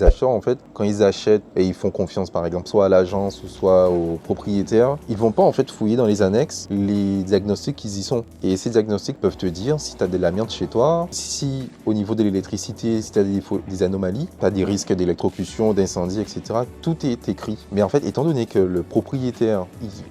Les acheteurs, en fait, quand ils achètent et ils font confiance, par exemple, soit à l'agence ou soit au propriétaire, ils vont pas en fait fouiller dans les annexes les diagnostics qui y sont. Et ces diagnostics peuvent te dire si tu as de l'amiante chez toi, si au niveau de l'électricité, si tu as des anomalies, tu as des risques d'électrocution, d'incendie, etc. Tout est écrit. Mais en fait, étant donné que le propriétaire,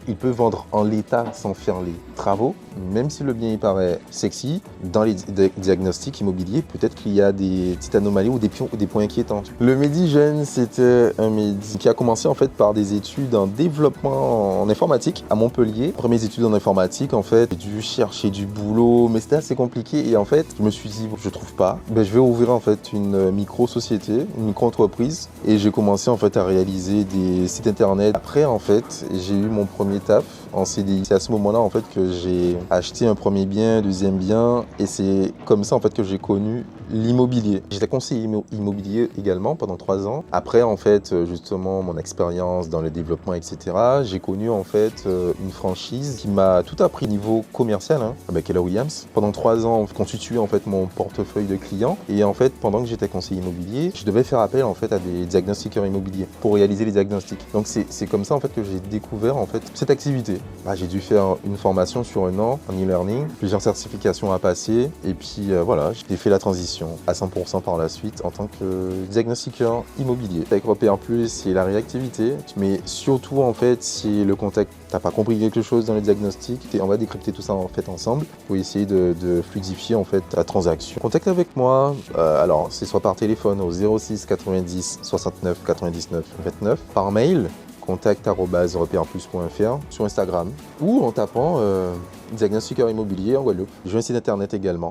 il peut vendre en l'état sans faire les travaux, même si le bien il paraît sexy, dans les diagnostics immobiliers, peut-être qu'il y a des petites anomalies ou des points inquiétants. Le Medi Jeune, c'était un Medi qui a commencé en fait par des études en développement en informatique à Montpellier. Premières études en informatique, en fait, j'ai dû chercher du boulot, mais c'était assez compliqué. Et en fait, je me suis dit, je trouve pas, je vais ouvrir en fait une micro-société, une micro-entreprise. Et j'ai commencé en fait à réaliser des sites internet. Après, en fait, j'ai eu mon premier taf en CDI. C'est à ce moment-là en fait que j'ai acheté un premier bien, deuxième bien, et c'est comme ça en fait que j'ai connu l'immobilier. J'étais conseiller immobilier également pendant 3 ans. Après en fait justement mon expérience dans le développement etc. J'ai connu en fait une franchise qui m'a tout appris au niveau commercial avec Keller Williams. Pendant 3 ans, on constituait en fait mon portefeuille de clients et en fait pendant que j'étais conseiller immobilier, je devais faire appel en fait à des diagnostiqueurs immobiliers pour réaliser les diagnostics. Donc c'est comme ça en fait que j'ai découvert en fait cette activité. J'ai dû faire une formation sur 1 an en e-learning, plusieurs certifications à passer et puis voilà, j'ai fait la transition à 100% par la suite en tant que diagnostiqueur immobilier. Avec Repère Plus, c'est la réactivité, mais surtout en fait, c'est le contact. T'as pas compris quelque chose dans les diagnostics, on va décrypter tout ça en fait ensemble pour essayer de fluidifier en fait la transaction. Contact avec moi, alors c'est soit par téléphone au 06 90 69 99 29, par mail contact@reperplus.fr, sur Instagram ou en tapant diagnostiqueur immobilier en Guadeloupe. J'ai un site internet également.